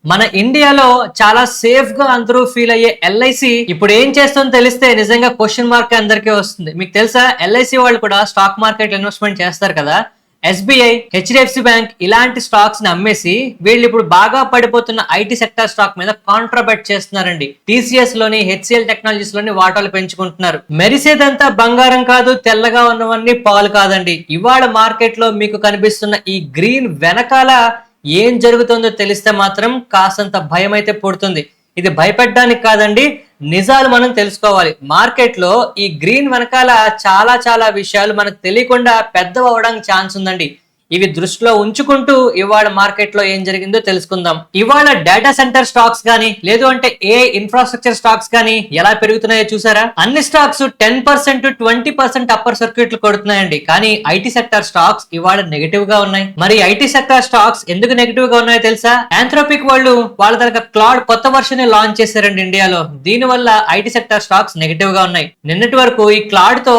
మన ఇండియాలో చాలా సేఫ్ గా అందరూ ఫీల్ అయ్యే ఎల్ఐసి ఇప్పుడు ఏం చేస్తుందో తెలిస్తే నిజంగా క్వశ్చన్ మార్క్ అందరికీ వస్తుంది. మీకు తెలుసా, ఎల్ఐసి వాళ్ళు కూడా స్టాక్ మార్కెట్ ఇన్వెస్ట్మెంట్ చేస్తారు కదా. ఎస్బీఐ, హెచ్డిఎఫ్సి బ్యాంక్ ఇలాంటి స్టాక్స్ ని అమ్మేసి వీళ్ళు ఇప్పుడు బాగా పడిపోతున్న ఐటీ సెక్టర్ స్టాక్ మీద కాంట్రాబెట్ చేస్తున్నారండి. టీసీఎస్ లోని, హెచ్సిఎల్ టెక్నాలజీస్ లోని వాటాలు పెంచుకుంటున్నారు. మెరిసేదంతా బంగారం కాదు, తెల్లగా ఉన్నవన్నీ పాలు కాదండి. ఇవాళ మార్కెట్ లో మీకు కనిపిస్తున్న ఈ గ్రీన్ వెనకాల ఏం జరుగుతుందో తెలిస్తే మాత్రం కాసంత భయం అయితే పుడుతుంది. ఇది భయపెట్టడానికి కాదండి, నిజాలు మనం తెలుసుకోవాలి. మార్కెట్ లో ఈ గ్రీన్ వెనకాల చాలా చాలా విషయాలు మనకు తెలియకుండా పెద్దవి అవడానికి ఛాన్స్ ఉందండి. ఇవి దృష్టిలో ఉంచుకుంటూ ఇవాళ మార్కెట్ లో ఏం జరిగిందో తెలుసుకుందాం. ఇవాళ డేటా సెంటర్ స్టాక్స్ గానీ, లేదు అంటే ఏ ఇన్ఫ్రాస్ట్రక్చర్ స్టాక్స్ గానీ ఎలా పెరుగుతున్నాయో చూసారా? అన్ని స్టాక్స్ 10%, 20% అప్పర్ సర్క్యూట్లు కొడుతున్నాయండి. కానీ ఐటీ సెక్టర్ స్టాక్స్ ఇవాళ నెగటివ్ గా ఉన్నాయి. మరి ఐటీ సెక్టర్ స్టాక్స్ ఎందుకు నెగటివ్ గా ఉన్నాయో తెలుసా? ఆంథ్రోపిక్ వాళ్ళు వాళ్ళ దగ్గర క్లౌడ్ కొత్త వర్షన్ లాంచ్ చేశారండి ఇండియాలో. దీని వల్ల ఐటీ సెక్టర్ స్టాక్స్ నెగటివ్ గా ఉన్నాయి. నిన్నటి వరకు ఈ క్లౌడ్ తో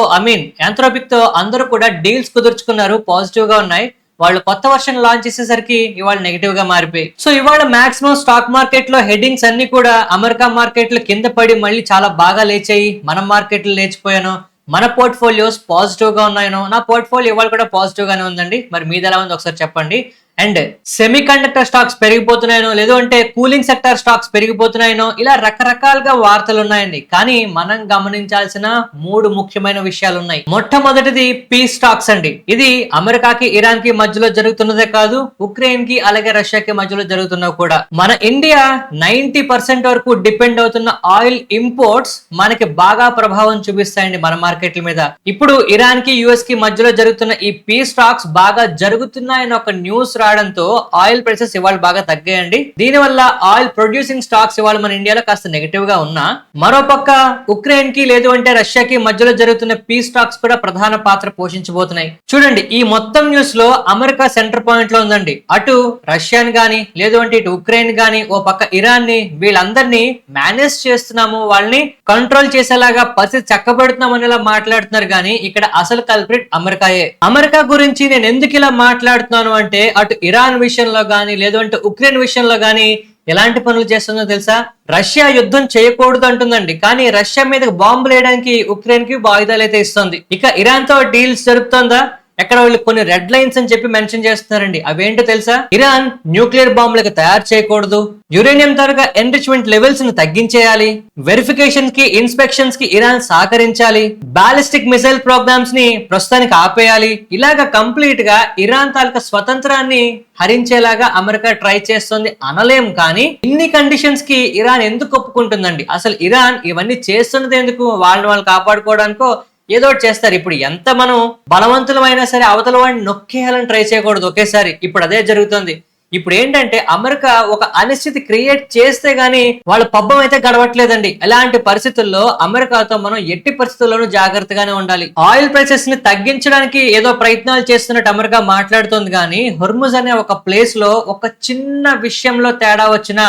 ఆంథ్రోపిక్ తో అందరూ కూడా డీల్స్ కుదుర్చుకున్నారు, పాజిటివ్ గా ఉన్నాయి. వాళ్ళు కొత్త వర్షన్ లాంచ్ చేసేసరికి ఇవాళ నెగిటివ్ గా మారిపోయి. సో ఇవాళ మాక్సిమం స్టాక్ మార్కెట్ లో హెడ్డింగ్స్ అన్ని కూడా అమెరికా మార్కెట్లు కింద పడి మళ్ళీ చాలా బాగా లేచాయి. మన మార్కెట్లు లేచిపోయాను, మన పోర్ట్ఫోలియోస్ పాజిటివ్ గా ఉన్నాయనో. నా పోర్ట్ఫోలియో ఇవాళ కూడా పాజిటివ్ గానే ఉందండి. మరి మీది ఎలా ఉంది ఒకసారి చెప్పండి. అండ్ సెమీ కండక్టర్ స్టాక్స్ పెరిగిపోతున్నాయనో, లేదు అంటే కూలింగ్ సెక్టర్ స్టాక్స్ పెరిగిపోతున్నాయనో, ఇలా రకరకాలుగా వార్తలు ఉన్నాయండి. కానీ మనం గమనించాల్సిన 3 ముఖ్యమైన విషయాలు ఉన్నాయి. మొట్టమొదటిది పీస్ స్టాక్స్ అండి. ఇది అమెరికాకి, ఇరాన్ కి మధ్యలో జరుగుతున్నదే కాదు, ఉక్రెయిన్ కి అలాగే రష్యాకి మధ్యలో జరుగుతున్నవి కూడా. మన ఇండియా 90% వరకు డిపెండ్ అవుతున్న ఆయిల్ ఇంపోర్ట్స్ మనకి బాగా ప్రభావం చూపిస్తాయండి మన మార్కెట్ల మీద. ఇప్పుడు ఇరాన్ కి, యుఎస్ కి మధ్యలో జరుగుతున్న ఈ పీస్ స్టాక్స్ బాగా జరుగుతున్నాయని ఒక న్యూస్ రావడంతో ఆయిల్ ప్రైసెస్ ఇవాళ బాగా తగ్గాయండి. దీనివల్ల ఆయిల్ ప్రొడ్యూసింగ్ స్టాక్స్ ఇవాళ మన ఇండియాలో కాస్త నెగటివ్ గా ఉన్నా, మరోపక్క ఉక్రెయిన్ కి, లేదు అంటే రష్యాకి మధ్యలో జరుగుతున్న పీస్ స్టాక్స్ కూడా ప్రధాన పాత్ర పోషించబోతున్నాయి. చూడండి, ఈ మొత్తం న్యూస్ లో అమెరికా సెంటర్ పాయింట్ లో ఉందండి. అటు రష్యాని గాని, లేదు అంటే ఇటు ఉక్రెయిన్ గాని, ఓ పక్క ఇరాన్ ని, వీళ్ళందరినీ మేనేజ్ చేస్తున్నాము, వాళ్ళని కంట్రోల్ చేసేలాగా పరిస్థితి చక్కబెడుతున్నామనేలా మాట్లాడుతున్నారు. కానీ ఇక్కడ అసలు కల్ప్రిట్ అమెరికాయే. అమెరికా గురించి నేను ఎందుకు ఇలా మాట్లాడుతున్నాను అంటే, అటు ఇరాన్ విషయంలో గానీ, లేదు అంటే ఉక్రెయిన్ విషయంలో గానీ ఎలాంటి పనులు చేస్తుందో తెలుసా? రష్యా యుద్ధం చేయకూడదు అంటుందండి, కానీ రష్యా మీద బాంబులు వేయడానికి ఉక్రెయిన్ కి ఆయుధాలు అయితే ఇస్తుంది. ఇక ఇరాన్ తో డీల్స్ జరుపుతుందా? ఎక్కడ వాళ్ళు కొన్ని రెడ్ లైన్స్ అని చెప్పి మెన్షన్ చేస్తున్నారండి. అవేంటో తెలుసా? ఇరాన్ న్యూక్లియర్ బాంబులకు తయారు చేయకూడదు, యురేనియం త్వరగా ఎన్రిచ్మెంట్ లెవెల్స్ ని తగ్గించేయాలి, వెరిఫికేషన్ కి, ఇన్స్పెక్షన్స్ కి ఇరాన్ సహకరించాలి, బాలిస్టిక్ మిసైల్ ప్రోగ్రామ్స్ ని ప్రస్తుతానికి ఆపేయాలి. ఇలాగా కంప్లీట్ గా ఇరాన్ తాలూకా స్వతంత్రాన్ని హరించేలాగా అమెరికా ట్రై చేస్తుంది అనలేం. కానీ ఇన్ని కండిషన్స్ కి ఇరాన్ ఎందుకు ఒప్పుకుంటుందండి? అసలు ఇరాన్ ఇవన్నీ చేస్తున్నది ఎందుకు? వాళ్ళని వాళ్ళు కాపాడుకోవడానికో ఏదో చేస్తారు. ఇప్పుడు ఎంత మనం బలవంతులమైనా సరే అవతల వాడిని నొక్కేయాలని ట్రై చేయకూడదు ఒకేసారి. ఇప్పుడు అదే జరుగుతుంది. ఇప్పుడు ఏంటంటే అమెరికా ఒక అనిశ్చితి క్రియేట్ చేస్తే గానీ వాళ్ళ పబ్బం అయితే గడవట్లేదండి. ఇలాంటి పరిస్థితుల్లో అమెరికాతో మనం ఎట్టి పరిస్థితుల్లోనూ జాగ్రత్తగానే ఉండాలి. ఆయిల్ ప్రైసెస్ ని తగ్గించడానికి ఏదో ప్రయత్నాలు చేస్తున్నట్టు అమెరికా మాట్లాడుతుంది. కానీ హొర్ముజ్ అనే ఒక ప్లేస్ లో ఒక చిన్న విషయంలో తేడా వచ్చినా,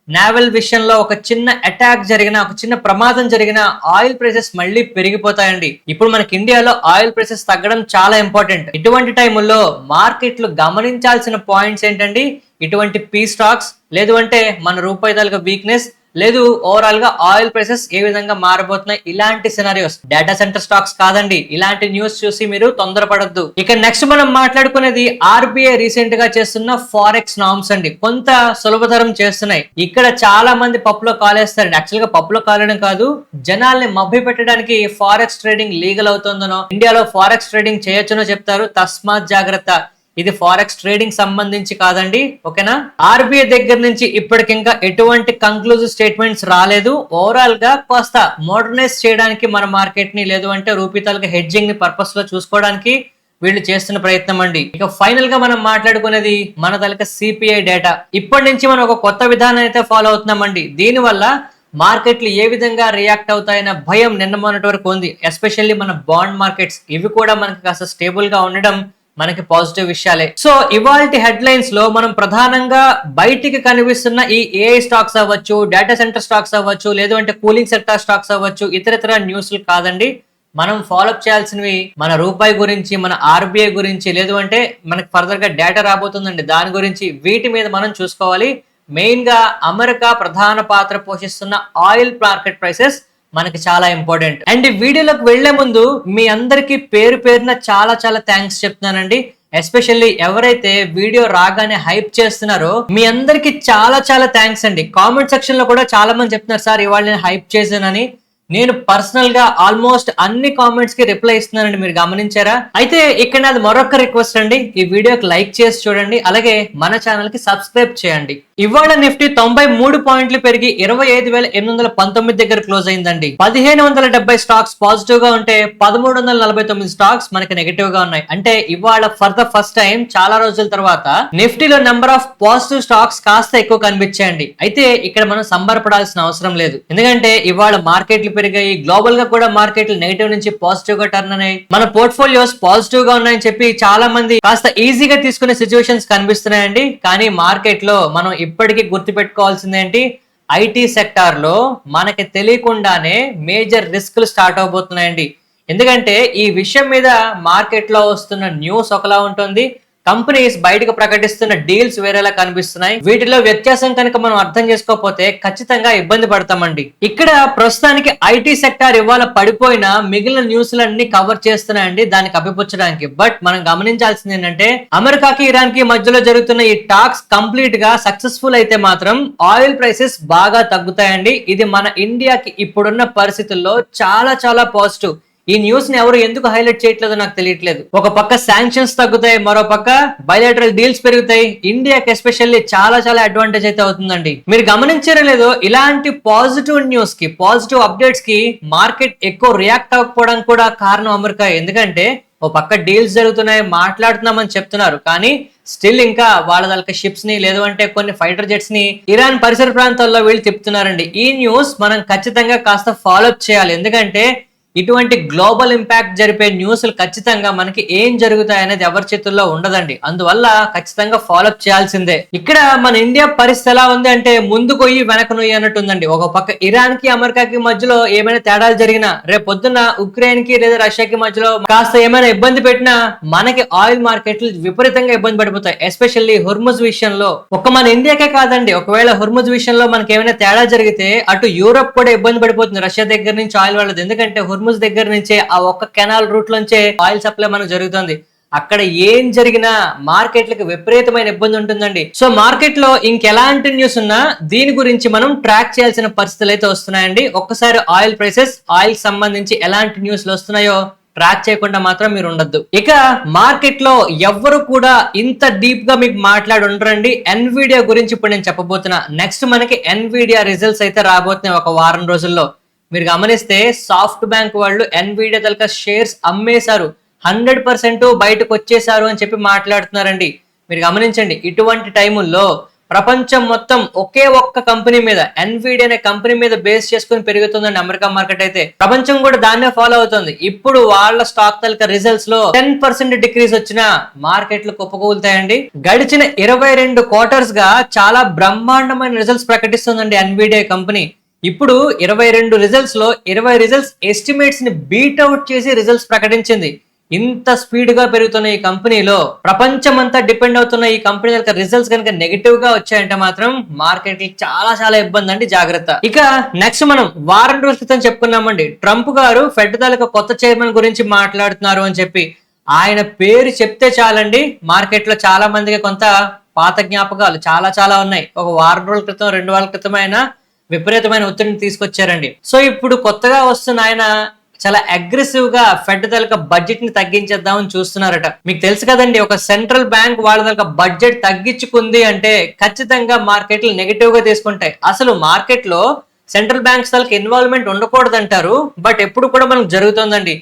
నేవల్ విషయంలో ఒక చిన్న అటాక్ జరిగిన, ఒక చిన్న ప్రమాదం జరిగిన, ఆయిల్ ప్రైసెస్ మళ్ళీ పెరిగిపోతాయండి. ఇప్పుడు మనకి ఇండియాలో ఆయిల్ ప్రైసెస్ తగ్గడం చాలా ఇంపార్టెంట్. ఇటువంటి టైముల్లో మార్కెట్లు గమనించాల్సిన పాయింట్స్ ఏంటండి? ఇటువంటి పీ స్టాక్స్, లేదు అంటే మన రూపాయి తాలూకా వీక్నెస్, లేదు ఓవరాల్ గా ఆయిల్ ప్రైసెస్ ఏ విధంగా మారబోతున్నాయి, ఇలాంటి సినారియోస్. డేటా సెంటర్ స్టాక్స్ కాదండి. ఇలాంటి న్యూస్ చూసి మీరు తొందరపడద్దు. ఇక నెక్స్ట్ మనం మాట్లాడుకునేది ఆర్బీఐ రీసెంట్ గా చేస్తున్న ఫారెక్స్ నామ్స్ అండి. కొంత సులభతరం చేస్తున్నాయి. ఇక్కడ చాలా మంది పప్పులో కాలేస్తారండి. యాక్చువల్ గా పప్పులో కాలేయడం కాదు, జనాల్ని మభ్య పెట్టడానికి ఫారెక్స్ ట్రేడింగ్ లీగల్ అవుతుందనో, ఇండియాలో ఫారెక్స్ ట్రేడింగ్ చేయొచ్చునో చెప్తారు. తస్మాత్ జాగ్రత్త, ఇది ఫారెక్స్ ట్రేడింగ్ సంబంధించి కాదండి, ఓకేనా? ఆర్బీఐ దగ్గర నుంచి ఇప్పటికింకా ఎటువంటి కంక్లూజివ్ స్టేట్మెంట్స్ రాలేదు. ఓవరాల్ గా కాస్త మోడర్నైజ్ చేయడానికి మన మార్కెట్ ని, లేదు అంటే రూపీ తాలూకా హెడ్జింగ్ ని పర్పస్ లో చూసుకోవడానికి వీళ్ళు చేస్తున్న ప్రయత్నం అండి. ఇక ఫైనల్ గా మనం మాట్లాడుకునేది మన తాలూకా సిపిఐ డేటా. ఇప్పటి నుంచి మనం ఒక కొత్త విధానం అయితే ఫాలో అవుతున్నామండి. దీనివల్ల మార్కెట్లు ఏ విధంగా రియాక్ట్ అవుతాయన్న భయం నిన్న మొన్నటి వరకు ఉంది. ఎస్పెషల్లీ మన బాండ్ మార్కెట్స్, ఇవి కూడా మనకి కాస్త స్టేబుల్ గా ఉండడం మనకి పాజిటివ్ విషయాలే. సో ఇవాల్టి హెడ్ లైన్స్ లో మనం ప్రధానంగా బయటికి కనిపిస్తున్న ఈ ఏఐ స్టాక్స్ అవ్వచ్చు, డేటా సెంటర్ స్టాక్స్ అవ్వచ్చు, లేదు అంటే కూలింగ్ సెక్టర్ స్టాక్స్ అవ్వచ్చు, ఇతర న్యూస్లు కాదండి. మనం ఫాలోఅప్ చేయాల్సినవి మన రూపాయి గురించి, మన ఆర్బీఐ గురించి, లేదు అంటే మనకి ఫర్దర్ గా డేటా రాబోతుందండి దాని గురించి. వీటి మీద మనం చూసుకోవాలి. మెయిన్ గా అమెరికా ప్రధాన పాత్ర పోషిస్తున్న ఆయిల్ మార్కెట్ ప్రైసెస్ మనకి చాలా ఇంపార్టెంట్. అండ్ ఈ వీడియోలోకి వెళ్లే ముందు మీ అందరికి పేరు పేరున చాలా చాలా థ్యాంక్స్ చెప్తున్నానండి. ఎస్పెషల్లీ ఎవరైతే వీడియో రాగానే హైప్ చేస్తున్నారో మీ అందరికి చాలా చాలా థ్యాంక్స్ అండి. కామెంట్ సెక్షన్ లో కూడా చాలా మంది చెప్తున్నారు సార్ ఇవాళ నేను హైప్ చేశానని. నేను పర్సనల్ గా ఆల్మోస్ట్ అన్ని కామెంట్స్ కి రిప్లై ఇస్తున్నానండి, మీరు గమనించారా? అయితే ఇక్కడ నాది మరొక రిక్వెస్ట్ అండి, ఈ వీడియోకి లైక్ చేసి చూడండి, అలాగే మన ఛానల్ కి సబ్స్క్రైబ్ చేయండి. ఇవాళ నిఫ్టీ 93 పాయింట్లు పెరిగి 25,819 దగ్గర క్లోజ్ అయిందండి. 1,570 స్టాక్స్ పాజిటివ్ గా ఉంటే 1,349 స్టాక్స్ మనకి నెగటివ్ గా ఉన్నాయి. అంటే ఇవాళ ఫర్ ద ఫస్ట్ టైం చాలా రోజుల తర్వాత నిఫ్టీలో నెంబర్ ఆఫ్ పాజిటివ్ స్టాక్స్ కాస్త ఎక్కువ కనిపించాయండి. అయితే ఇక్కడ మనం సంబరపడాల్సిన అవసరం లేదు, ఎందుకంటే ఇవాళ మార్కెట్లు పెరిగాయి, గ్లోబల్ గా కూడా మార్కెట్లు నెగటివ్ నుంచి పాజిటివ్ గా టర్న్ అయ్యాయి. మన పోర్ట్ఫోలియోస్ పాజిటివ్ గా ఉన్నాయని చెప్పి చాలా మంది కాస్త ఈజీగా తీసుకునే సిచ్యువేషన్స్ కనిపిస్తున్నాయండి. కానీ మార్కెట్ లో మనం ఇప్పటికీ గుర్తు పెట్టుకోవాల్సింది ఏంటి, ఐటీ సెక్టార్ లో మనకి తెలియకుండానే మేజర్ రిస్క్లు స్టార్ట్ అవబోతున్నాయండి. ఎందుకంటే ఈ విషయం మీద మార్కెట్ లో వస్తున్న న్యూస్ ఒకలా ఉంటుంది, కంపెనీస్ బయటకు ప్రకటిస్తున్న డీల్స్ వేరేలా కనిపిస్తున్నాయి. వీటిలో వ్యత్యాసం కనుక మనం అర్థం చేసుకోకపోతే ఖచ్చితంగా ఇబ్బంది పడతామండి. ఇక్కడ ప్రస్తుతానికి ఐటీ సెక్టార్ ఇవాళ పడిపోయినా మిగిలిన న్యూస్లన్నీ కవర్ చేస్తున్నాయండి దాన్ని కప్పిపుచ్చడానికి. బట్ మనం గమనించాల్సింది ఏంటంటే అమెరికాకి ఇరాన్ కి మధ్యలో జరుగుతున్న ఈ టాక్స్ కంప్లీట్ గా సక్సెస్ఫుల్ అయితే మాత్రం ఆయిల్ ప్రైసెస్ బాగా తగ్గుతాయండి. ఇది మన ఇండియాకి ఇప్పుడున్న పరిస్థితుల్లో చాలా చాలా పాజిటివ్. ఈ న్యూస్ ని ఎవరు ఎందుకు హైలైట్ చేయట్లేదో నాకు తెలియట్లేదు. ఒక పక్క శాంక్షన్స్ తగ్గుతాయి, మరో పక్క బయలాటరల్ డీల్స్ పెరుగుతాయి. ఇండియాకి ఎస్పెషల్లీ చాలా చాలా అడ్వాంటేజ్ అయితే అవుతుందండి. మీరు గమనించారో లేదో, ఇలాంటి పాజిటివ్ న్యూస్ కి పాజిటివ్ అప్డేట్స్ కి మార్కెట్ ఎక్కువ రియాక్ట్ అవ్వకపోవడానికి కూడా కారణం అమెరికా. ఎందుకంటే ఓ పక్క డీల్స్ జరుగుతున్నాయి, మాట్లాడుతున్నామని చెప్తున్నారు, కానీ స్టిల్ ఇంకా వాళ్ళ షిప్స్ ని లేదు అంటే కొన్ని ఫైటర్ జెట్స్ ని ఇరాన్ పరిసర ప్రాంతాల్లో వీళ్ళు తిప్పుతున్నారండి. ఈ న్యూస్ మనం ఖచ్చితంగా కాస్త ఫాలో అప్ చేయాలి, ఎందుకంటే ఇటువంటి గ్లోబల్ ఇంపాక్ట్ జరిపే న్యూస్లు ఖచ్చితంగా మనకి ఏం జరుగుతాయి అనేది ఎవరి చేతుల్లో ఉండదండి. అందువల్ల ఖచ్చితంగా ఫాలోఅప్ చేయాల్సిందే. ఇక్కడ మన ఇండియా పరిస్థితి ఎలా ఉంది అంటే ముందు కొయ్యి వెనక నొయ్యి అన్నట్టు ఉందండి. ఒక పక్క ఇరాన్ కి అమెరికాకి మధ్యలో ఏమైనా తేడాలు జరిగినా, రేపు పొద్దున్న ఉక్రెయిన్ కి లేదా రష్యాకి మధ్యలో కాస్త ఏమైనా ఇబ్బంది పెట్టినా మనకి ఆయిల్ మార్కెట్లు విపరీతంగా ఇబ్బంది పడిపోతాయి. ఎస్పెషల్లీ హుర్ముజ్ విషయంలో, ఒక మన ఇండియాకే కాదండి, ఒకవేళ హుర్ముజ్ విషయంలో మనకి ఏమైనా తేడా జరిగితే అటు యూరోప్ కూడా ఇబ్బంది పడిపోతుంది రష్యా దగ్గర నుంచి ఆయిల్ వాళ్ళది. ఎందుకంటే హుర్ముజ్ దగ్గర నుంచే ఆ ఒక్క కెనాల్ రూట్ లోంచే ఆయిల్ సప్లై మనకు జరుగుతుంది. అక్కడ ఏం జరిగినా మార్కెట్లకు విపరీతమైన ఇబ్బంది ఉంటుందండి. సో మార్కెట్ లో ఇంకెలాంటి న్యూస్ ఉన్నా దీని గురించి మనం ట్రాక్ చేయాల్సిన పరిస్థితులు అయితే వస్తున్నాయండి. ఒక్కసారి ఆయిల్ ప్రైసెస్, ఆయిల్ సంబంధించి ఎలాంటి న్యూస్లు వస్తున్నాయో ట్రాక్ చేయకుండా మాత్రం మీరు ఉండొద్దు. ఇక మార్కెట్ లో ఎవ్వరు కూడా ఇంత డీప్ గా మీకు మాట్లాడి ఉండరండి. ఎన్విడియా గురించి ఇప్పుడు నేను చెప్పబోతున్నా. నెక్స్ట్ మనకి ఎన్విడియా రిజల్ట్స్ అయితే రాబోతున్నాయి ఒక వారం రోజుల్లో. మీరు గమనిస్తే సాఫ్ట్ బ్యాంక్ వాళ్ళు ఎన్విడియా తలక షేర్స్ అమ్మేశారు, 100% బయటకు వచ్చేసారు అని చెప్పి మాట్లాడుతున్నారండి. మీరు గమనించండి, ఇటువంటి టైముల్లో ప్రపంచం మొత్తం ఒకే ఒక్క కంపెనీ మీద, ఎన్విడియా అనే కంపెనీ మీద బేస్ చేసుకుని పెరుగుతుందండి అమెరికా మార్కెట్. అయితే ప్రపంచం కూడా దాన్నే ఫాలో అవుతుంది. ఇప్పుడు వాళ్ళ స్టాక్ తలక రిజల్ట్స్ లో 10% డిక్రీజ్ వచ్చినా మార్కెట్లు కుప్పకూలుతాయండి. గడిచిన 22 క్వార్టర్స్ గా చాలా బ్రహ్మాండమైన రిజల్ట్స్ ప్రకటిస్తుందండి ఎన్విడియా కంపెనీ. ఇప్పుడు 22 రిజల్ట్స్ లో 20 రిజల్ట్స్ ఎస్టిమేట్స్ ని బీట్ అవుట్ చేసి రిజల్ట్స్ ప్రకటించింది. ఇంత స్పీడ్ గా పెరుగుతున్న ఈ కంపెనీలో ప్రపంచం అంతా డిపెండ్ అవుతున్న ఈ కంపెనీ రిజల్ట్స్ కనుక నెగిటివ్ గా వచ్చాయంటే మాత్రం మార్కెట్ చాలా చాలా ఇబ్బంది అండి, జాగ్రత్త. ఇక నెక్స్ట్ మనం వారం రోజుల క్రితం చెప్పుకున్నామండి, ట్రంప్ గారు ఫెడ్ తాలూకా కొత్త చైర్మన్ గురించి మాట్లాడుతున్నారు అని చెప్పి. ఆయన పేరు చెప్తే చాలండి మార్కెట్ లో చాలా మందికి కొంత పాత జ్ఞాపకాలు చాలా చాలా ఉన్నాయి. ఒక వారం రోజుల క్రితం, 2 వారాల క్రితం అయినా విపరీతమైన ఒత్తిడిని తీసుకొచ్చారండి. సో ఇప్పుడు కొత్తగా వస్తున్న ఆయన చాలా అగ్రెసివ్ గా ఫెడ్ తాలూకా బడ్జెట్ ని తగ్గించేద్దామని చూస్తున్నారట. మీకు తెలుసు కదండి, ఒక సెంట్రల్ బ్యాంక్ వాళ్ళ తాలూకా బడ్జెట్ తగ్గించుకుంది అంటే ఖచ్చితంగా మార్కెట్లు నెగిటివ్ గా తీసుకుంటాయి. అసలు మార్కెట్ లో సెంట్రల్ బ్యాంక్స్ తాలూకా ఇన్వాల్వ్మెంట్ ఉండకూడదు అంటారు, బట్ ఎప్పుడు కూడా మనకు జరుగుతుందండి.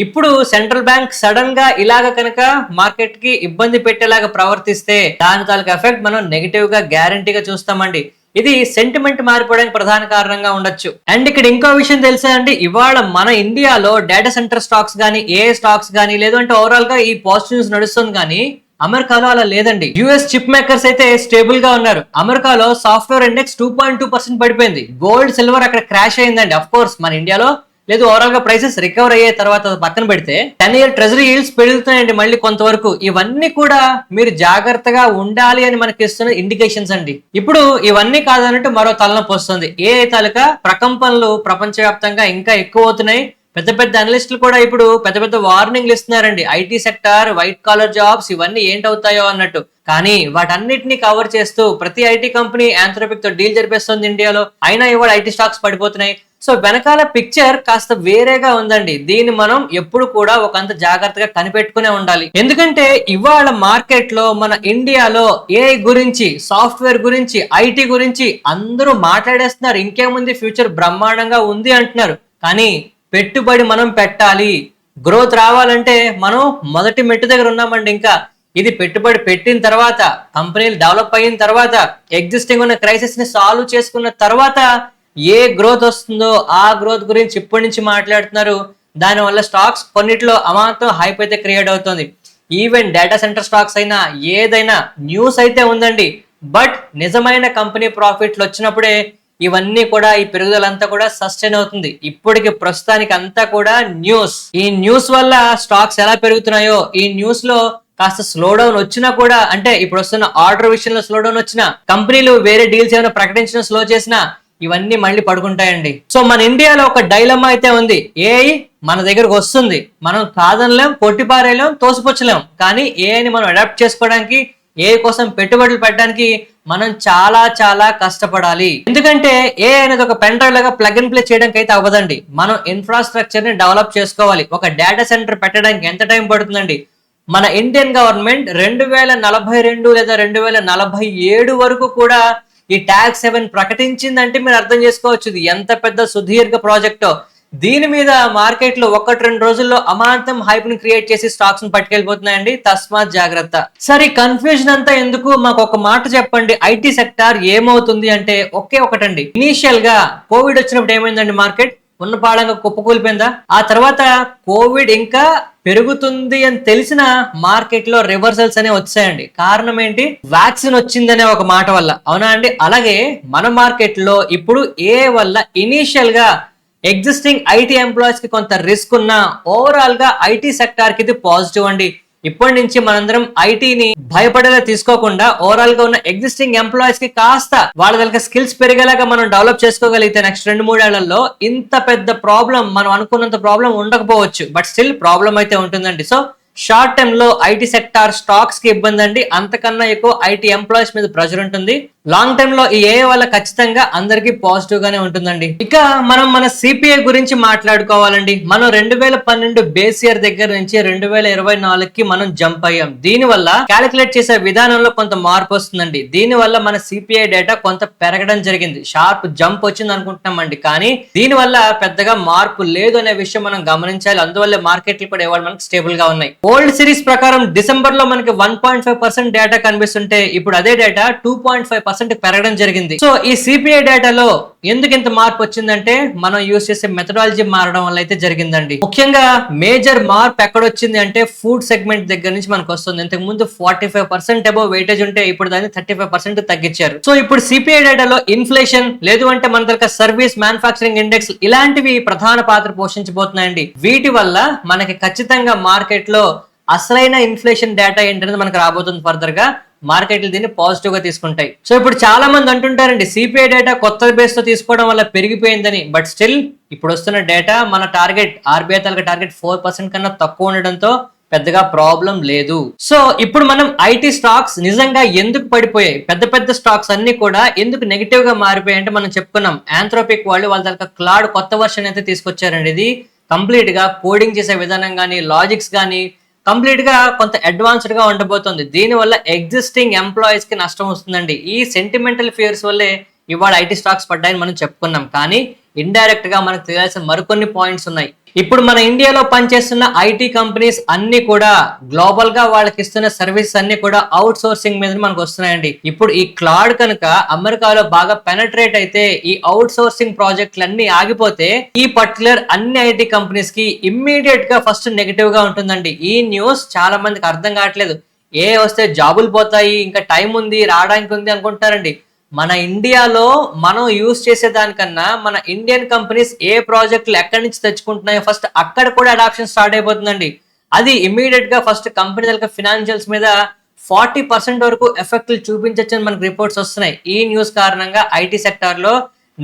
ఇప్పుడు సెంట్రల్ బ్యాంక్ సడన్ గా ఇలాగ కనుక మార్కెట్ కి ఇబ్బంది పెట్టేలాగా ప్రవర్తిస్తే దాని తాలూకా ఎఫెక్ట్ మనం నెగిటివ్ గా గ్యారంటీగా చూస్తామండి. ఇది సెంటిమెంట్ మారిపోవడానికి ప్రధాన కారణంగా ఉండొచ్చు. అండ్ ఇక్కడ ఇంకో విషయం తెలుసా అండి, ఇవాళ మన ఇండియాలో డేటా సెంటర్ స్టాక్స్ గానీ, ఏఐ స్టాక్స్ గానీ, లేదంటే ఓవరాల్ గా ఈ పాజిటివ్ న్యూస్ నడుస్తుంది కానీ అమెరికాలో అలా లేదండి. యుఎస్ చిప్ మేకర్స్ అయితే స్టేబుల్ గా ఉన్నారు. అమెరికాలో సాఫ్ట్వేర్ ఇండెక్స్ 2.2% పడిపోయింది. గోల్డ్, సిల్వర్ అక్కడ క్రాష్ అయిందండి. అఫ్ కోర్స్ మన ఇండియాలో లేదు ఓవరాల్ గా ప్రైసెస్ రికవర్ అయ్యే తర్వాత పక్కన పెడితే 10-year ట్రెజరీ ఈల్డ్స్ పెరుగుతున్నాయండి మళ్ళీ కొంతవరకు. ఇవన్నీ కూడా మీరు జాగ్రత్తగా ఉండాలి అని మనకి ఇస్తున్న ఇండికేషన్స్ అండి. ఇప్పుడు ఇవన్నీ కాదన్నట్టు మరో తలనొప్పి వస్తుంది. ఏ తాలూకా ప్రకంపనలు ప్రపంచవ్యాప్తంగా ఇంకా ఎక్కువ అవుతున్నాయి. పెద్ద పెద్ద అనలిస్టులు కూడా ఇప్పుడు పెద్ద పెద్ద వార్నింగ్లు ఇస్తున్నారండి. IT sector, white collar jobs ఇవన్నీ ఏంటవుతాయో అన్నట్టు. కానీ వాటన్నిటిని కవర్ చేస్తూ ప్రతి ఐటీ కంపెనీ ఆంథ్రోపిక్ తో డీల్ జరిపేస్తుంది ఇండియాలో. అయినా ఇవాళ ఐటీ స్టాక్స్ పడిపోతున్నాయి. సో వెనకాల పిక్చర్ కాస్త వేరేగా ఉందండి. దీన్ని మనం ఎప్పుడు కూడా ఒకంత జాగ్రత్తగా కనిపెట్టుకునే ఉండాలి. ఎందుకంటే ఇవాళ మార్కెట్ లో మన ఇండియాలో ఏఐ గురించి, సాఫ్ట్వేర్ గురించి, ఐటీ గురించి అందరూ మాట్లాడేస్తున్నారు. ఇంకేముంది, ఫ్యూచర్ బ్రహ్మాండంగా ఉంది అంటున్నారు. కానీ పెట్టుబడి మనం పెట్టాలి. గ్రోత్ రావాలంటే మనం మొదటి మెట్టు దగ్గర ఉన్నామండి. ఇంకా ఇది పెట్టుబడి పెట్టిన తర్వాత, కంపెనీలు డెవలప్ అయిన తర్వాత, ఎగ్జిస్టింగ్ ఉన్న క్రైసిస్ ని సాల్వ్ చేసుకున్న తర్వాత ఏ గ్రోత్ వస్తుందో ఆ గ్రోత్ గురించి ఇప్పటి నుంచి మాట్లాడుతున్నారు. దానివల్ల స్టాక్స్ కొన్నిట్లో అమాంతం హైప్ అయితే క్రియేట్ అవుతుంది. ఈవెన్ డేటా సెంటర్ స్టాక్స్ అయినా ఏదైనా న్యూస్ అయితే ఉందండి. బట్ నిజమైన కంపెనీ ప్రాఫిట్లు వచ్చినప్పుడే ఇవన్నీ కూడా, ఈ పెరుగుదలంతా కూడా సస్టైన్ అవుతుంది. ఇప్పటికి ప్రస్తుతానికి అంతా కూడా న్యూస్. ఈ న్యూస్ వల్ల స్టాక్స్ ఎలా పెరుగుతున్నాయో, ఈ న్యూస్ లో కాస్త స్లో డౌన్ వచ్చినా కూడా, అంటే ఇప్పుడు వస్తున్న ఆర్డర్ విషయంలో స్లో డౌన్ వచ్చినా, కంపెనీలు వేరే డీల్స్ ఏమైనా ప్రకటించడం స్లో చేసినా ఇవన్నీ మళ్ళీ పడుకుంటాయండి. సో మన ఇండియాలో ఒక డైలమా అయితే ఉంది. ఏఐ మన దగ్గరకు వస్తుంది, మనం కాదనలేం, కొట్టిపారేయలేం, తోసిపుచ్చలేం. కానీ ఏఐని మనం అడాప్ట్ చేసుకోవడానికి, ఏఐ కోసం పెట్టుబడులు పెట్టడానికి మనం చాలా చాలా కష్టపడాలి. ఎందుకంటే ఏఐ అనేది ఒక పెన్ డ్రైవ్ లాగా ప్లగ్ అండ్ ప్లే చేయడానికి అయితే అవ్వదండి. మనం ఇన్ఫ్రాస్ట్రక్చర్ ని డెవలప్ చేసుకోవాలి. ఒక డేటా సెంటర్ పెట్టడానికి ఎంత టైం పడుతుందండి? మన ఇండియన్ గవర్నమెంట్ 2042 లేదా 2047 వరకు కూడా ఈ ట్యాక్స్ 7 ప్రకటించిందంటే మీరు అర్థం చేసుకోవచ్చు ఇది ఎంత పెద్ద సుదీర్ఘ ప్రాజెక్టో. దీని మీద మార్కెట్ లో 1-2 రోజుల్లో అమాంతం హైప్ ని క్రియేట్ చేసి స్టాక్స్ ని పట్టుకెళ్ళిపోతున్నాయండి. తస్మాత్ జాగ్రత్త. సరే, కన్ఫ్యూజన్ అంతా ఎందుకు, మాకు ఒక మాట చెప్పండి. ఐటీ సెక్టార్ ఏమవుతుంది అంటే ఒకే ఒకటండి. ఇనీషియల్ గా కోవిడ్ వచ్చినప్పుడు ఏమైందండి? మార్కెట్ ఉన్న పాడంగా కుప్పకూలిపోయిందా? ఆ తర్వాత కోవిడ్ ఇంకా పెరుగుతుంది అని తెలిసిన మార్కెట్ లో రివర్సల్స్ అనేవి వచ్చాయండి. కారణం ఏంటి? వ్యాక్సిన్ వచ్చిందనే ఒక మాట వల్ల. అవునా అండి? అలాగే మన మార్కెట్ లో ఇప్పుడు ఏ వల్ల ఇనీషియల్ గా ఎగ్జిస్టింగ్ ఐటీ ఎంప్లాయీస్ కి కొంత రిస్క్ ఉన్నా, ఓవరాల్ గా ఐటీ సెక్టార్ కి ఇది పాజిటివ్ అండి. ఇప్పటి నుంచి మనందరం ఐటీని భయపడేలా తీసుకోకుండా, ఓవరాల్ గా ఉన్న ఎగ్జిస్టింగ్ ఎంప్లాయీస్ కి కాస్త వాళ్ళ దగ్గర స్కిల్స్ పెరిగేలాగా మనం డెవలప్ చేసుకోగలిగితే నెక్స్ట్ 2-3 ఏళ్లలో ఇంత పెద్ద ప్రాబ్లం, మనం అనుకున్నంత ప్రాబ్లం ఉండకపోవచ్చు. బట్ స్టిల్ ప్రాబ్లం అయితే ఉంటుందండి. సో షార్ట్ టర్మ్ లో ఐటీ సెక్టార్ స్టాక్స్ కి ఇబ్బంది అండి. అంతకన్నా ఎక్కువ ఐటీ ఎంప్లాయీస్ మీద ప్రెషర్ ఉంటుంది. లాంగ్ టర్మ్ లో ఈ ఏఐ వల్ల ఖచ్చితంగా అందరికీ పాజిటివ్ గానే ఉంటుందండి. ఇక మనం మన సిపిఐ గురించి మాట్లాడుకోవాలండి. మనం 2012 బేస్ ఇయర్ దగ్గర నుంచి 2024కి మనం జంప్ అయ్యాం. దీని వల్ల క్యాలిక్యులేట్ చేసే విధానంలో కొంత మార్పు వస్తుందండి. దీని వల్ల మన సిపిఐ డేటా కొంత పెరగడం జరిగింది. షార్ప్ జంప్ వచ్చింది అనుకుంటున్నామండి. కానీ దీని వల్ల పెద్దగా మార్పు లేదు అనే విషయం మనం గమనించాలి. అందువల్ల మార్కెట్లు కూడా ఇవాళ మనకి స్టేబుల్ గా ఉన్నాయి. ఓల్డ్ సిరీస్ ప్రకారం డిసెంబర్ లో మనకి 1.5% డేటా కనిపిస్తుంటే ఇప్పుడు అదే డేటా 2.5% పెరగడం జరిగింది. సో ఈ సిపిఐ డేటాలో ఎందుకు ఇంత మార్పు వచ్చిందంటే మనం యూజ్ చేసే మెథడాలజీ మారడం వల్ల అయితే జరిగిందండి. ముఖ్యంగా మేజర్ మార్పు ఎక్కడొచ్చింది అంటే ఫుడ్ సెగ్మెంట్ దగ్గర నుంచి మనకు వస్తుంది. ఇంతకు ముందు 45% అబౌవ్ వెయిటేజ్ ఉంటే ఇప్పుడు దాన్ని 35% తగ్గించారు. సో ఇప్పుడు సిపిఐ డేటాలో ఇన్ఫ్లేషన్ లేదు అంటే మన దగ్గర సర్వీస్ మ్యానుఫాక్చరింగ్ ఇండెక్స్ ఇలాంటివి ప్రధాన పాత్ర పోషించబోతున్నాయండి. వీటి వల్ల మనకి ఖచ్చితంగా మార్కెట్ లో అసలైన ఇన్ఫ్లేషన్ డేటా ఏంటనేది మనకు రాబోతుంది. ఫర్దర్ గా మార్కెట్లు దీన్ని పాజిటివ్ గా తీసుకుంటాయి. సో ఇప్పుడు చాలా మంది అంటుంటారండి సిపిఐ డేటా కొత్త బేస్ తో తీసుకోవడం వల్ల పెరిగిపోయిందని. బట్ స్టిల్ ఇప్పుడు వస్తున్న డేటా మన టార్గెట్, ఆర్బీఐ తాలూకా టార్గెట్ 4% కన్నా తక్కువ ఉండడంతో పెద్దగా ప్రాబ్లం లేదు. సో ఇప్పుడు మనం ఐటీ స్టాక్స్ నిజంగా ఎందుకు పడిపోయాయి, పెద్ద పెద్ద స్టాక్స్ అన్ని కూడా ఎందుకు నెగిటివ్ గా మారిపోయాయి అంటే మనం చెప్పుకున్నాం. ఆంథ్రోపిక్ వాళ్ళు వాళ్ళ దగ్గర క్లాడ్ కొత్త వర్షన్ అయితే తీసుకొచ్చారండి. ఇది కంప్లీట్ గా కోడింగ్ చేసే విధానం కానీ, లాజిక్స్ కానీ కంప్లీట్ గా కొంత అడ్వాన్స్డ్ గా ఉండబోతుంది. దీని వల్ల ఎగ్జిస్టింగ్ ఎంప్లాయీస్ కి నష్టం వస్తుందండి. ఈ సెంటిమెంటల్ ఫియర్స్ వల్లే ఇవాళ ఐటీ స్టాక్స్ పడ్డాయని మనం చెప్పుకున్నాం. కానీ ఇండైరెక్ట్ గా మనకు తెలియాల్సిన మరికొన్ని పాయింట్స్ ఉన్నాయి. ఇప్పుడు మన ఇండియాలో పనిచేస్తున్న ఐటీ కంపెనీస్ అన్ని కూడా గ్లోబల్ గా వాళ్ళకి ఇస్తున్న సర్వీసెస్ అన్ని కూడా అవుట్ సోర్సింగ్ మీద మనకు వస్తున్నాయండి. ఇప్పుడు ఈ క్లాడ్ కనుక అమెరికాలో బాగా పెనట్రేట్ అయితే, ఈ అవుట్ సోర్సింగ్ ప్రాజెక్టులు అన్ని ఆగిపోతే ఈ పర్టికులర్ అన్ని ఐటీ కంపెనీస్ కి ఇమ్మీడియట్ గా ఫస్ట్ నెగిటివ్ గా ఉంటుందండి. ఈ న్యూస్ చాలా మందికి అర్థం కావట్లేదు. ఏ వస్తే జాబులు పోతాయి, ఇంకా టైం ఉంది, రావడానికి ఉంది అనుకుంటారండి. మన ఇండియాలో మనం యూజ్ చేసే దానికన్నా మన ఇండియన్ కంపెనీస్ ఏ ప్రాజెక్టులు ఎక్కడి నుంచి తెచ్చుకుంటున్నాయో ఫస్ట్ అక్కడ కూడా అడాప్షన్ స్టార్ట్ అయిపోతుందండి. అది ఇమీడియట్ గా ఫస్ట్ కంపెనీ ఫినాన్షియల్స్ మీద 40% వరకు ఎఫెక్ట్లు చూపించొచ్చని మనకు రిపోర్ట్స్ వస్తున్నాయి. ఈ న్యూస్ కారణంగా ఐటీ సెక్టార్ లో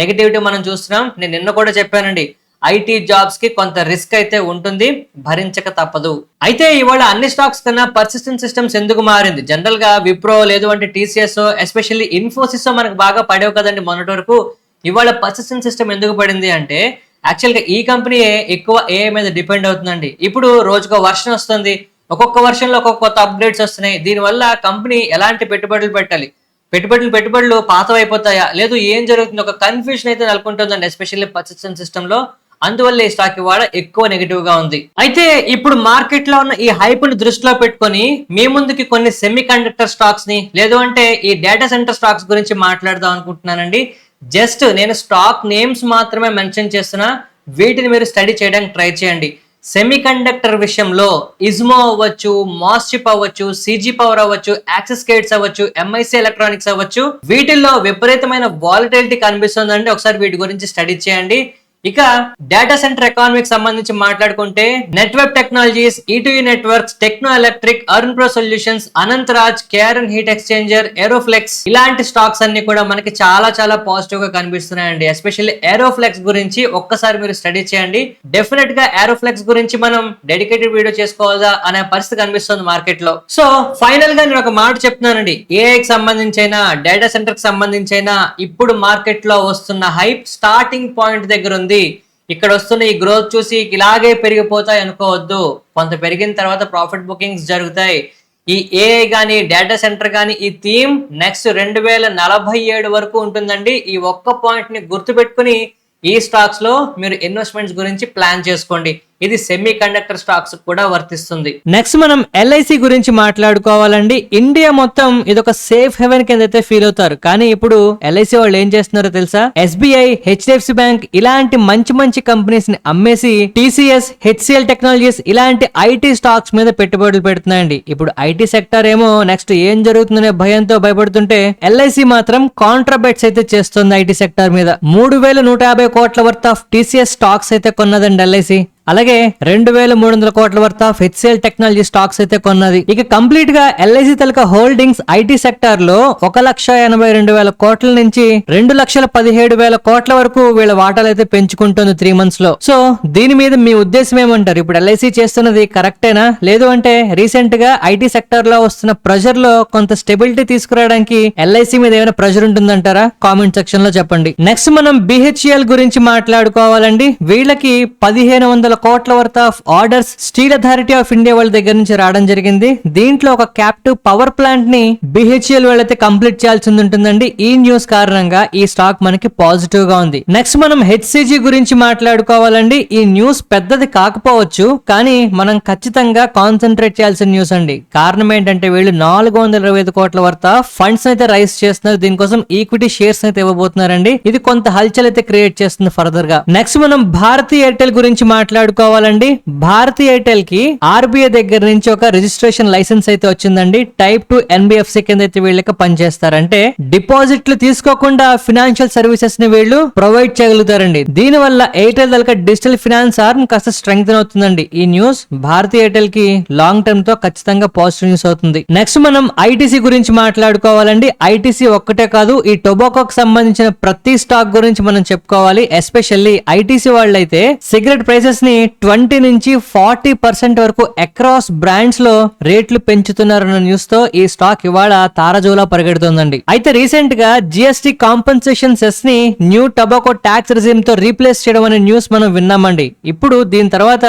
నెగటివిటీ మనం చూస్తున్నాం. నేను నిన్న కూడా చెప్పానండి, ఐటీ జాబ్స్ కి కొంత రిస్క్ అయితే ఉంటుంది, భరించక తప్పదు. అయితే ఇవాళ అన్ని స్టాక్స్ కన్నా పర్సిస్టెంట్ సిస్టమ్స్ ఎందుకు మారింది? జనరల్ గా విప్రో లేదు అంటే టీసీఎస్, ఎస్పెషల్లీ ఇన్ఫోసిస్ మనకు బాగా పడేవి కదండి మొన్నటి వరకు. ఇవాళ పర్సిస్టెంట్ సిస్టమ్ ఎందుకు పడింది అంటే యాక్చువల్ గా ఈ కంపెనీ ఎక్కువ ఏఐ మీద డిపెండ్ అవుతుందండి. ఇప్పుడు రోజుకో వర్షన్ వస్తుంది, ఒక్కొక్క వర్షన్ లో ఒక్కొక్క కొత్త అప్డేట్స్ వస్తున్నాయి. దీనివల్ల కంపెనీ ఎలాంటి పెట్టుబడులు పెట్టాలి, పెట్టుబడులు పాతవైపోతాయా, లేదు ఏం జరుగుతుంది, ఒక కన్ఫ్యూజన్ అయితే నెలకొంటుందండి ఎస్పెషల్లీ పర్సిస్టెంట్ సిస్టమ్ లో. అందువల్ల ఈ స్టాక్ ఇవాళ ఎక్కువ నెగిటివ్ గా ఉంది. అయితే ఇప్పుడు మార్కెట్ లో ఉన్న ఈ హైప్ ని దృష్టిలో పెట్టుకొని మీ ముందుకి కొన్ని సెమీ కండక్టర్ స్టాక్స్ ని, లేదు అంటే ఈ డేటా సెంటర్ స్టాక్స్ గురించి మాట్లాడదాం అనుకుంటున్నానండి. జస్ట్ నేను స్టాక్ నేమ్స్ మాత్రమే మెన్షన్ చేస్తున్నా, వీటిని మీరు స్టడీ చేయడానికి ట్రై చేయండి. సెమీ కండక్టర్ విషయంలో ఇజ్మో అవ్వచ్చు, మాస్చిప్ అవ్వచ్చు, సిజీ పవర్ అవ్వచ్చు, యాక్సిస్ గేట్స్ అవ్వచ్చు, ఎంఐసి ఎలక్ట్రానిక్స్ అవ్వచ్చు, వీటిల్లో విపరీతమైన వాలటిలిటీ కనిపిస్తుందండి. ఒకసారి వీటి గురించి స్టడీ చేయండి. ఇక డేటా సెంటర్ ఎకానమీకి సంబంధించి మాట్లాడుకుంటే network technologies, ETU networks, techno electric, Arun pro solutions, Anant Raj, KRN heat exchanger, Aeroflex, ఇలాంటి స్టాక్స్ అన్ని కూడా మనకి చాలా చాలా పాజిటివ్ గా కనిపిస్తున్నాయండి. ఎస్పెషల్లీ ఏరోఫ్లెక్స్ గురించి ఒక్కసారి మీరు స్టడీ చేయండి. డెఫినెట్ గా ఏరోఫ్లెక్స్ గురించి మనం డెడికేటెడ్ వీడియో చేసుకోవాలా అనే పరిస్థితి కనిపిస్తుంది మార్కెట్ లో. సో ఫైనల్ గా నేను ఒక మాట చెప్తున్నానండి, ఏఐకి సంబంధించైనా డేటా సెంటర్ కి సంబంధించైనా ఇప్పుడు మార్కెట్ లో వస్తున్న హైప్ స్టార్టింగ్ పాయింట్ దగ్గర ఉంది. ఇక్కడ వస్తున్న ఈ గ్రోత్ చూసి ఇలాగే పెరిగిపోతాయి అనుకోవద్దు. కొంత పెరిగిన తర్వాత ప్రాఫిట్ బుకింగ్స్ జరుగుతాయి. ఈ ఏఐ గానీ డేటా సెంటర్ గానీ ఈ థీమ్ నెక్స్ట్ 2047 వరకు ఉంటుందండి. ఈ ఒక్క పాయింట్ ని గుర్తుపెట్టుకుని ఈ స్టాక్స్ లో మీరు ఇన్వెస్ట్మెంట్స్ గురించి ప్లాన్ చేసుకోండి. ఇది సెమీ కండక్టర్ స్టాక్స్ కూడా వర్తిస్తుంది. నెక్స్ట్ మనం ఎల్ఐసి గురించి మాట్లాడుకోవాలండి. ఇండియా మొత్తం ఇదొక సేఫ్ హెవెన్ కింద అయితే ఫీల్ అవుతారు. కానీ ఇప్పుడు ఎల్ఐసి వాళ్ళు ఏం చేస్తున్నారో తెలుసా? ఎస్బీఐ, హెచ్డిఎఫ్సి బ్యాంక్ ఇలాంటి మంచి మంచి కంపెనీస్ ని అమ్మేసి టీసీఎస్, హెచ్సిఎల్ టెక్నాలజీస్ ఇలాంటి ఐటీ స్టాక్స్ మీద పెట్టుబడులు పెడుతున్నాయండి. ఇప్పుడు ఐటీ సెక్టర్ ఏమో నెక్స్ట్ ఏం జరుగుతుందనే భయంతో భయపడుతుంటే ఎల్ఐసి మాత్రం కాంట్రాబెట్స్ అయితే చేస్తుంది ఐటీ సెక్టర్ మీద. 3150 కోట్ల వర్త్ ఆఫ్ టీసీఎస్ స్టాక్స్ అయితే కొన్నదండి ఎల్ఐసి. అలాగే 2300 కోట్ల worth of HCl technology stocks అయితే కొన్నది. ఇక కంప్లీట్ గా ఎల్ఐసి తలక హోల్డింగ్స్ ఐటీ సెక్టర్ లో 1,82,000 కోట్ల నుంచి 2,17,000 కోట్ల వరకు వీళ్ళ వాటాలు అయితే పెంచుకుంటుంది 3 months లో. సో దీని మీద మీ ఉద్దేశం ఏమంటారు? ఇప్పుడు ఎల్ఐసి చేస్తున్నది కరెక్టేనా, లేదు అంటే రీసెంట్ గా ఐటీ సెక్టర్ లో వస్తున్న ప్రెషర్ లో కొంత స్టెబిలిటీ తీసుకురావడానికి ఎల్ఐసి మీద ఏమైనా ప్రెషర్ ఉంటుందంటారా? కామెంట్ సెక్షన్ లో చెప్పండి. నెక్స్ట్ మనం బిహెచ్ఈఎల్ గురించి మాట్లాడుకోవాలండి. వీళ్ళకి 1,500 కోట్ల worth of orders steel authority of India వాళ్ళ దగ్గర నుంచి రావడం జరిగింది. దీంట్లో ఒక క్యాప్టివ్ పవర్ ప్లాంట్ ని బిహెచ్ఎల్ వాళ్ళైతే కంప్లీట్ చేయాల్సి ఉంటుందండి. ఈ న్యూస్ కారణంగా ఈ స్టాక్ మనకి పాజిటివ్ గా ఉంది. నెక్స్ట్ మనం హెచ్సిజి గురించి మాట్లాడుకోవాలండి. ఈ న్యూస్ పెద్దది కాకపోవచ్చు, కానీ మనం ఖచ్చితంగా కాన్సన్ట్రేట్ చేయాల్సిన న్యూస్ అండి. కారణం ఏంటంటే వీళ్ళు 425 కోట్ల వర్త్ ఆఫ్ ఫండ్స్ అయితే రైజ్ చేస్తున్నారు. దీనికోసం ఈక్విటీ షేర్స్ అయితే ఇవ్వబోతున్నారండి. ఇది కొంత హల్చల్ అయితే క్రియేట్ చేస్తుంది ఫర్దర్ గా. నెక్స్ట్ మనం భారతీ ఎయిర్టెల్ గురించి మాట్లాడుకోవాలండి. భారతీ ఎయిర్టెల్ కి ఆర్బీఐ దగ్గర నుంచి ఒక రిజిస్ట్రేషన్ లైసెన్స్ అయితే వచ్చిందండి. టైప్ 2 ఎన్బిఎఫ్సి కింద అయితే వీళ్ళకి పనిచేస్తారంటే డిపాజిట్లు తీసుకోకుండా ఫినాన్షియల్ సర్వీసెస్ ని వీళ్ళు ప్రొవైడ్ చేయగలుగుతారండి. దీని వల్ల ఎయిర్టెల్ దళక డిజిటల్ ఫినాన్స్ ఆర్మ్ కాస్త స్ట్రెంగ్త్ అవుతుందండి. ఈ న్యూస్ భారతీ ఎయిర్టెల్ కి లాంగ్ టర్మ్ తో ఖచ్చితంగా పాజిటివ్ న్యూస్ అవుతుంది. నెక్స్ట్ మనం ఐటీసీ గురించి మాట్లాడుకోవాలండి. ఐటీసీ ఒక్కటే కాదు, ఈ టొబాకోకి సంబంధించిన ప్రతి స్టాక్ గురించి మనం చెప్పుకోవాలి. ఎస్పెషల్లీ ఐటీసీ వాళ్ళైతే సిగరెట్ ప్రైసెస్ ని 20 నుంచి 40% వరకు అక్రాస్ బ్రాండ్స్ లో రేట్లు పెంచుతున్నారన్న న్యూస్ తో ఈ స్టాక్ ఇవాళ తారజోలా పరిగెడుతుందండి. అయితే రీసెంట్ గా జిఎస్టీ కాంపెన్సేషన్ సెస్ ని న్యూ టొబాకో ట్యాక్స్ రిజిమ్ తో రీప్లేస్ చేయడం అనే న్యూస్ మనం విన్నామండి. ఇప్పుడు దీని తర్వాత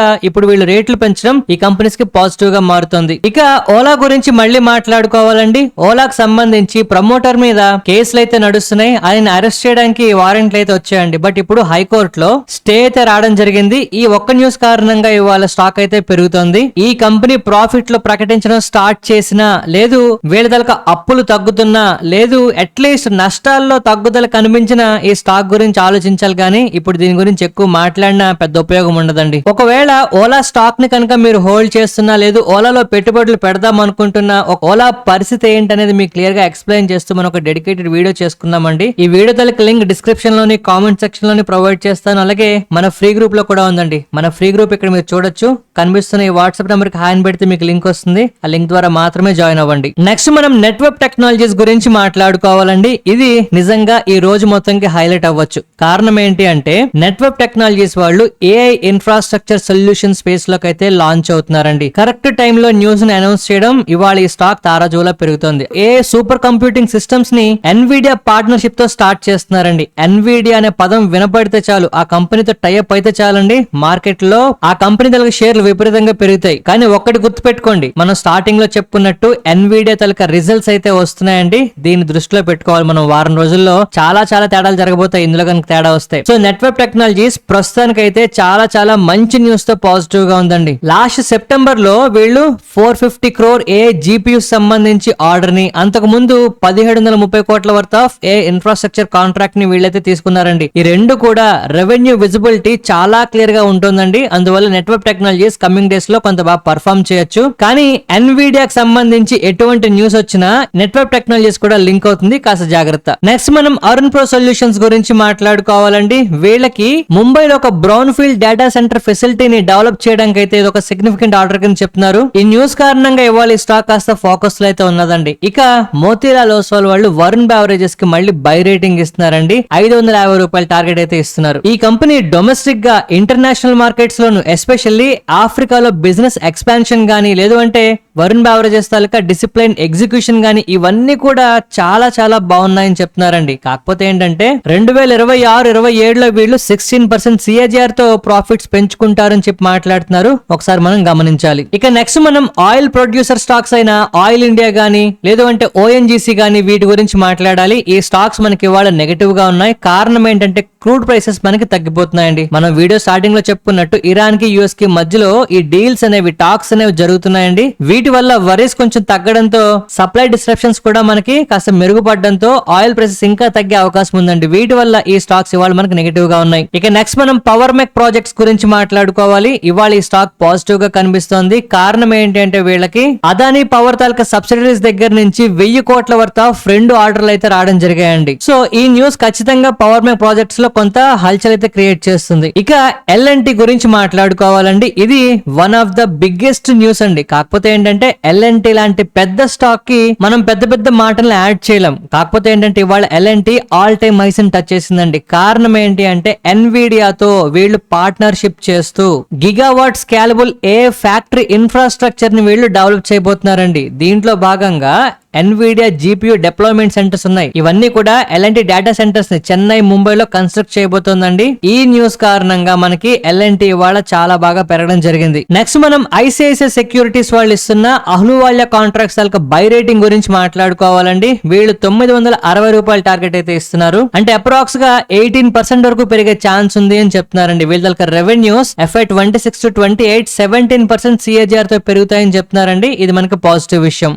వీళ్ళు రేట్లు పెంచడం ఈ కంపెనీస్ కి పాజిటివ్ గా మారుతుంది. ఇక ఓలా గురించి మళ్ళీ మాట్లాడుకోవాలండి. ఓలాకు సంబంధించి ప్రమోటర్ మీద కేసులు అయితే నడుస్తున్నాయి. ఆయన అరెస్ట్ చేయడానికి వారెంట్లు అయితే వచ్చాయండి. బట్ ఇప్పుడు హైకోర్టులో స్టే అయితే రావడం జరిగింది. ఈ ఒక్క ఒక్క న్యూస్ కారణంగా ఇవాళ స్టాక్ అయితే పెరుగుతోంది. ఈ కంపెనీ ప్రాఫిట్ లో ప్రకటించడం స్టార్ట్ చేసినా, లేదు వీళ్ళ దగ్గర అప్పులు తగ్గుతున్నా, లేదు అట్లీస్ట్ నష్టాల్లో తగ్గుదల కనిపించిన ఈ స్టాక్ గురించి ఆలోచించాలి కానీ ఇప్పుడు దీని గురించి ఎక్కువ మాట్లాడినా పెద్ద ఉపయోగం ఉండదండి. ఒకవేళ ఓలా స్టాక్ ని కనుక మీరు హోల్డ్ చేస్తున్నా, లేదు ఓలాలో పెట్టుబడులు పెడదాం అనుకుంటున్నా, ఒక ఓలా పరిస్థితి ఏంటనేది మీకు క్లియర్ గా ఎక్స్ప్లెయిన్ చేస్తూ మనం ఒక డెడికేటెడ్ వీడియో చేసుకుందామండి. ఈ వీడియో తలకి లింక్ డిస్క్రిప్షన్ లోని కామెంట్ సెక్షన్ లోని ప్రొవైడ్ చేస్తాను. అలాగే మన ఫ్రీ గ్రూప్ లో కూడా ఉందండి. మన ఫ్రీ గ్రూప్ ఇక్కడ మీరు చూడొచ్చు, కనిపిస్తున్న ఈ వాట్సాప్ నెంబర్ కి హాయ్ పెడితే మీకు లింక్ వస్తుంది. ఆ లింక్ ద్వారా మాత్రమే జాయిన్ అవ్వండి. నెక్స్ట్ మనం నెట్వర్క్ టెక్నాలజీస్ గురించి మాట్లాడుకోవాలండి. ఇది నిజంగా ఈ రోజు మొత్తంకి హైలైట్ అవ్వచ్చు. కారణం ఏంటి అంటే నెట్వర్క్ టెక్నాలజీస్ వాళ్ళు ఏఐ ఇన్ఫ్రాస్ట్రక్చర్ సొల్యూషన్ స్పేస్ లోకి అయితే లాంచ్ అవుతున్నారండి. కరెక్ట్ టైంలో న్యూస్ ని అనౌన్స్ చేయడం ఇవాళ ఈ స్టాక్ తారాజోలా పెరుగుతుంది. సూపర్ కంప్యూటింగ్ సిస్టమ్స్ ని ఎన్విడియా పార్ట్నర్షిప్ తో స్టార్ట్ చేస్తున్నారండి. ఎన్విడియా అనే పదం వినపడితే చాలు, ఆ కంపెనీతో టైఅప్ అయితే చాలండి, మార్కెట్ లో ఆ కంపెనీ తలక షేర్లు విపరీతంగా పెరుగుతాయి. కానీ ఒక్కటి గుర్తుపెట్టుకోండి, మనం స్టార్టింగ్ లో చెప్పుకున్నట్టు ఎన్విడియా తలక రిజల్ట్స్ అయితే వస్తున్నాయండి. దీన్ని దృష్టిలో పెట్టుకోవాలి. మనం వారం రోజుల్లో చాలా తేడాలు జరగబోతాయి ఇందులో కనుక తేడా వస్తాయి. సో నెట్వర్క్ టెక్నాలజీస్ ప్రస్తుతానికి అయితే చాలా మంచి న్యూస్ తో పాజిటివ్ గా ఉందండి. లాస్ట్ సెప్టెంబర్ లో వీళ్ళు 450 crore ఏ జీపీయూ సంబంధించి ఆర్డర్ ని, అంతకు ముందు 1730 కోట్ల worth of A infrastructure contract ని వీళ్ళైతే తీసుకున్నారండి. ఈ రెండు కూడా రెవెన్యూ విజిబిలిటీ చాలా క్లియర్ గా ఉంటుందండి. అందువల్ల నెట్వర్క్ టెక్నాలజీస్ కమింగ్ డేస్ లో కొంత బాగా పర్ఫార్మ్ చేయొచ్చు. కానీ ఎన్విడియాకి సంబంధించి ఎటువంటి న్యూస్ వచ్చినా నెట్వర్క్ టెక్నాలజీస్ కూడా లింక్ అవుతుంది, కాస్త జాగ్రత్త. నెక్స్ట్ మనం అరుణ్ ప్రో సొల్యూషన్స్ గురించి మాట్లాడుకోవాలండి. వీళ్ళకి ముంబైలో ఒక బ్రౌన్ ఫీల్డ్ డేటా సెంటర్ ఫెసిలిటీని డెవలప్ చేయడానికి అయితే ఇది ఒక సిగ్నిఫికెంట్ ఆర్డర్ కింద చెప్తున్నారు. ఈ న్యూస్ కారణంగా ఇవాళ ఈ స్టాక్ కాస్త ఫోకస్ లో అయితే ఉన్నదండి. ఇక మోతీలాల్ ఓస్వాల్ వాళ్ళు వరుణ్ బెవరేజెస్ కి మళ్ళీ బై రేటింగ్ ఇస్తున్నారండి. 550 రూపాయల టార్గెట్ అయితే ఇస్తున్నారు. ఈ కంపెనీ డొమెస్టిక్ గా ఇంటర్నేషనల్ మార్కెట్స్ లోను, ఎస్పెషల్లీ ఆఫ్రికాలో బిజినెస్ ఎక్స్పాన్షన్ గానీ, లేదు అంటే వరుణ్ బెవరేజెస్ తాలూకా డిసిప్లైన్ ఎగ్జిక్యూషన్ గానీ, ఇవన్నీ కూడా చాలా బాగున్నాయని చెప్తున్నారండి. కాకపోతే ఏంటంటే 2026-27లో వీళ్ళు 16% CAGR తో ప్రాఫిట్స్ పెంచుకుంటారని చెప్పి మాట్లాడుతున్నారు. ఒకసారి మనం గమనించాలి. ఇక నెక్స్ట్ మనం ఆయిల్ ప్రొడ్యూసర్ స్టాక్స్ అయిన ఆయిల్ ఇండియా గానీ, లేదు అంటే ఓఎన్జీసీ గానీ, వీటి గురించి మాట్లాడాలి. ఈ స్టాక్స్ మనకి ఇవాళ నెగటివ్ గా ఉన్నాయి. కారణం ఏంటంటే క్రూడ్ ప్రైసెస్ మనకి తగ్గిపోతున్నాయండి. మనం వీడియో స్టార్టింగ్ లో చెప్పుకున్నట్టు ఇరాన్ కి యుఎస్ కి మధ్యలో ఈ డీల్స్ అనేవి, టాక్స్ అనేవి జరుగుతున్నాయండి. వీటి వల్ల వరీస్ కొంచెం తగ్గడంతో, సప్లై డిస్ట్రప్షన్స్ కూడా మనకి కాస్త మెరుగుపడడంతో ఆయిల్ ప్రైసెస్ ఇంకా తగ్గే అవకాశం ఉందండి. వీటి వల్ల ఈ స్టాక్స్ ఇవాళ మనకి నెగటివ్ గా ఉన్నాయి. ఇక నెక్స్ట్ మనం పవర్ మెక్ ప్రాజెక్ట్స్ గురించి మాట్లాడుకోవాలి. ఇవాళ ఈ స్టాక్ పాజిటివ్ గా కనిపిస్తోంది. కారణం ఏంటి అంటే వీళ్ళకి అదానీ పవర్ తాలూకా సబ్సిడరీస్ దగ్గర నుంచి 1000 కోట్ల వర్త్ ఆఫ్ 2 ఆర్డర్లు అయితే రావడం జరిగాయండి. సో ఈ న్యూస్ ఖచ్చితంగా పవర్ మెక్ ప్రాజెక్ట్స్ లో కొంత హల్చల్ అయితే క్రియేట్ చేస్తుంది. ఇక ఎల్ఎన్టీ గురించి మాట్లాడుకోవాలండి. ఇది one of the biggest news అండి. కాకపోతే ఏంటంటే ఎల్ఎన్టీ లాంటి పెద్ద స్టాక్ కి మనం పెద్ద మాటలను యాడ్ చేయలేం. కాకపోతే ఏంటంటే ఇవాళ ఎల్ఎన్టీ ఆల్ టైమ్ హైస్ ని టచ్ చేసిందండి. కారణం ఏంటి అంటే ఎన్విడియాతో వీళ్ళు పార్ట్నర్షిప్ చేస్తూ గిగావాట్ స్కేలబుల్ ఏ ఫ్యాక్టరీ ఇన్ఫ్రాస్ట్రక్చర్ ని వీళ్ళు డెవలప్ చేయబోతున్నారండి. దీంట్లో భాగంగా ఎన్విడియా జీపీయూ డిప్లాయ్మెంట్ సెంటర్స్ ఉన్నాయి. ఇవన్నీ కూడా ఎల్ఎన్టీ డేటా సెంటర్స్ ని చెన్నై, ముంబైలో కన్స్ట్రక్ట్ చేయబోతోందండి. ఈ న్యూస్ కారణంగా మనకి ఎల్ఎన్టీ ఇవాళ చాలా బాగా పెరగడం జరిగింది. నెక్స్ట్ మనం ఐసిఐసిఐ సెక్యూరిటీస్ వాళ్ళు ఇస్తున్న అహ్లూవాలియా కాంట్రాక్ట్స్ తాలూకా బై రేటింగ్ గురించి మాట్లాడుకోవాలండి. వీళ్ళు 960 రూపాయల టార్గెట్ అయితే ఇస్తున్నారు. అంటే అప్రాక్స్ గా 18% వరకు పెరిగే ఛాన్స్ ఉంది అని చెప్తున్నారండి. వీళ్ళ తాలూకా రెవెన్యూస్ FY 26-28 17% CAGR తో పెరుగుతాయని చెప్తున్నారండి. ఇది మనకి పాజిటివ్ విషయం.